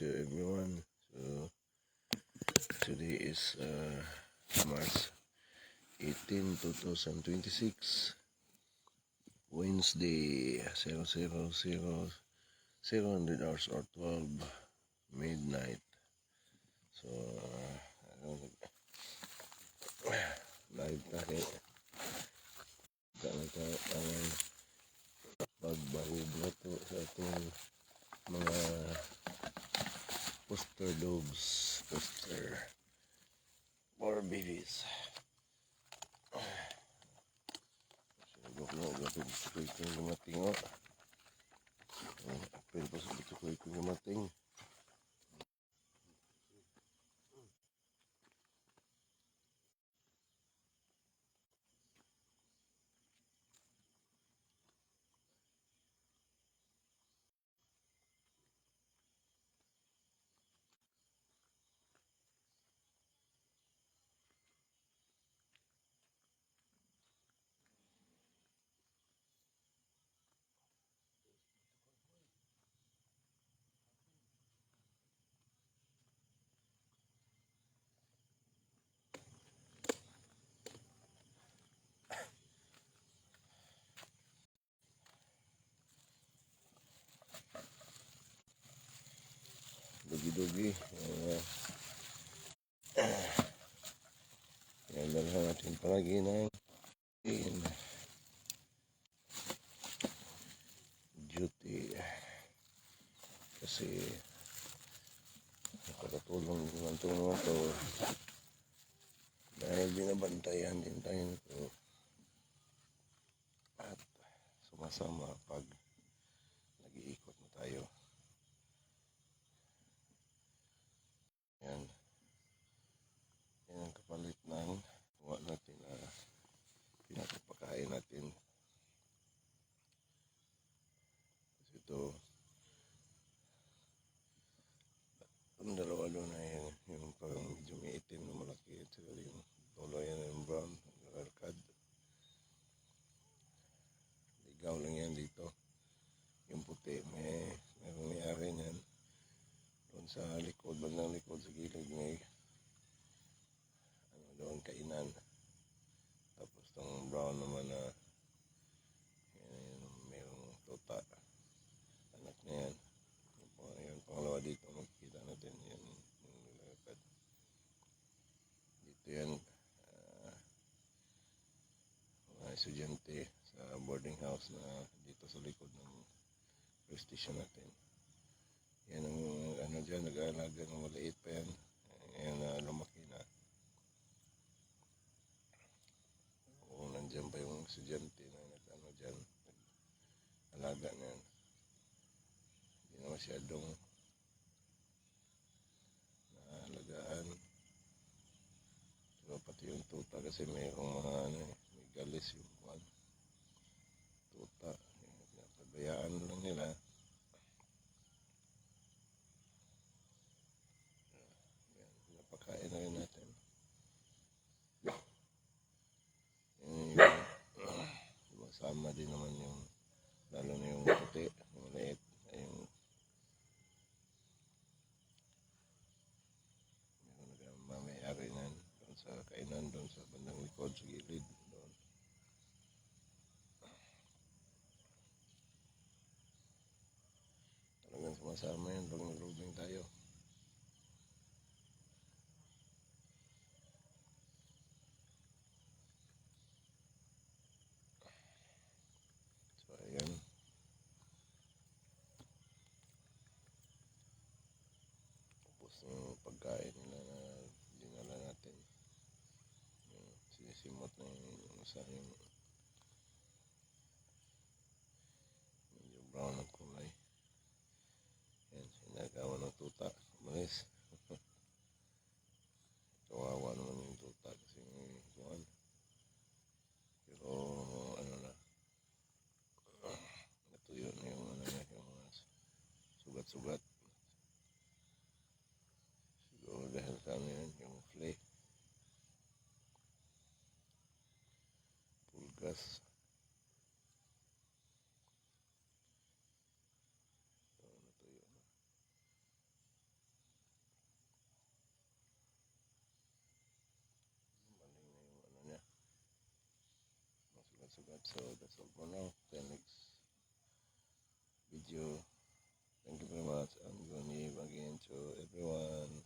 to everyone. So today is March 18, 2026, Wednesday, 0000 or 12 midnight. So live tayo. Ganito ang pagbahid na to sa ating mga poster dogs, poster for babies. Siguro na gapin sa kong gumating o. Apin pa sa kong gumating. Dogi-dogi. Yan lang natin palagi ng duty. Kasi nakakatulong naman ito mga to. Dahil binabantayan din tayo nito. At sumasama pag nag-iikot na tayo. Yan. Yan ang kapalit ng gawa natin na pinapapakain natin. Kasi ito, ang dalawa doon ay yung parang medyo may itim na malaki. At saka yung tuloy yan yung brown, nalakad. Ligaw lang yan dito. Yung puti, merong may-ari niyan. Doon sa likod, bandang likod sa gilid may doon kainan. Tapos itong brown naman na mayroong tuta. Anak na yan. Yung pangalawa dito, makikita natin yan yung nilakad. Dito yan, mga estudyante sa boarding house na dito sa likod ng police station natin. Yan ang ano dyan, nag-aalaga ng maliit pa yan. Ngayon na lumaki na. O nandyan pa yung estudyante na nag-ano dyan, nag-alaga na yan. Hindi na masyadong naalagaan. So, pati yung tuta kasi mayroong mga ano, may galis yung tuta. Napabayaan lang nila. Napakain na rin natin. Masama din naman yung lalo na yung puti, yung maliit, yung may-ari na doon sa kainan, doon sa bandang likod, sa gilid doon. Talagang sumasama yan pag nag-roaming tayo. So ayan, tapos yung pagkain nila na dinala natin, yung sinisimot na yung isa yung medyo brown ang kulay. Yan, sinagawa ng tuta, umalis. Kawawa naman yung tuta kasi kuwan. Pero ano na, natuyo na yung ano niya, yung mga sugat-sugat. Siguro dahil sa ano yan, yung flea, pulgas. So natuyo na. sugat. So that's all for now. Till next video. Thank you very much. I'm Johnny again to everyone.